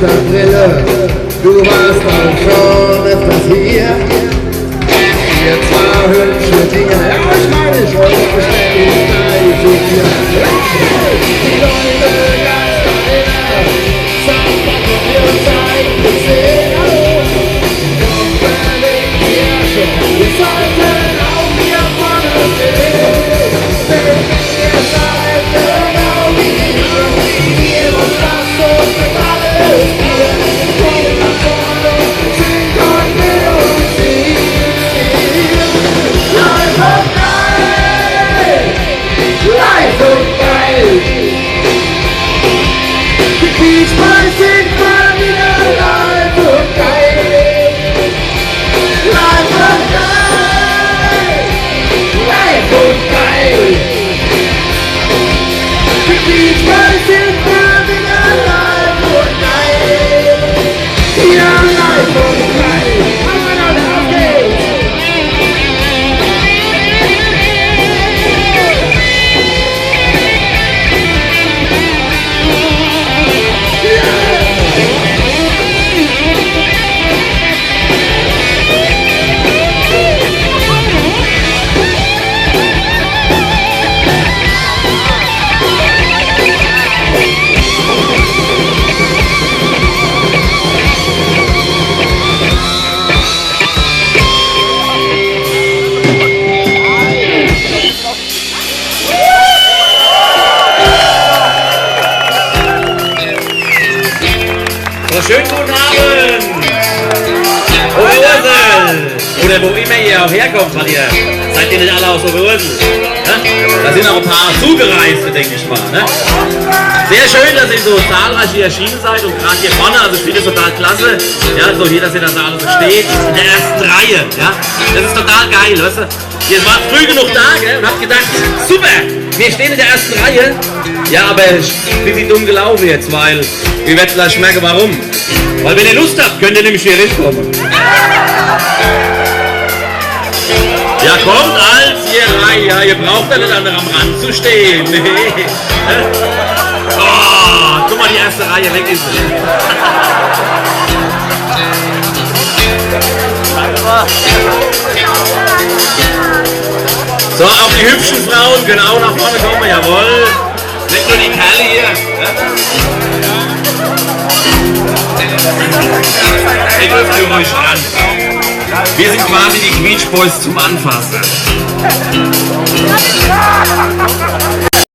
Brille, du warst auch schon öfters hier. Hier zwar hübsche Dinge, ja, ich meine, ich wollte beständig gleich so viel. Die Leute ganz dahinter, sagt man von ihrer Zeit gesehen. Hallo, komm, verlegt ihr schon, wir sollten auch hier vorne stehen. Denn ihr seid genau wie wir und lasst uns mit alles hier. Kommt nach vorne und singt euch mit uns hier. Live und geil! Live und geil! Die Beach Boys sind mal wieder live und geil! Live und geil! Live und geil! Die Beach Boys sind mal wieder live und geil! Ja, live und geil! Aber auf geht's! So, schönen guten Abend! Oberursel! Oder wo immer ihr auch herkommt von ihr. Seid ihr nicht alle aus Oberursel? Ne? Da sind auch ein paar Zugereiste, denke ich mal. Ne? Sehr schön, dass ihr so zahlreich hier erschienen seid und gerade hier vorne, also ich finde es total klasse. Ja, so hier, dass ihr da so alle so steht, in der ersten Reihe. Ja? Das ist total geil, weißt du? Ihr wart früh genug da, gell, und habt gedacht, super, wir stehen in der ersten Reihe. Ja, aber ich bin wie dumm gelaufen jetzt, weil ihr werdet gleich merken, warum. Weil wenn ihr Lust habt, könnt ihr nämlich hier hinkommen. Ja, kommt als ihr rein, ja, ihr braucht ja nicht an am Rand zu stehen. Nee. Oh, guck mal, die erste Reihe, weg ist sie. So, auch die hübschen Frauen können auch nach vorne kommen, jawohl. Nicht nur die Kerle hier. Ihr dürft hier ruhig ran. Wir sind quasi die Beach Boys zum Anfassen.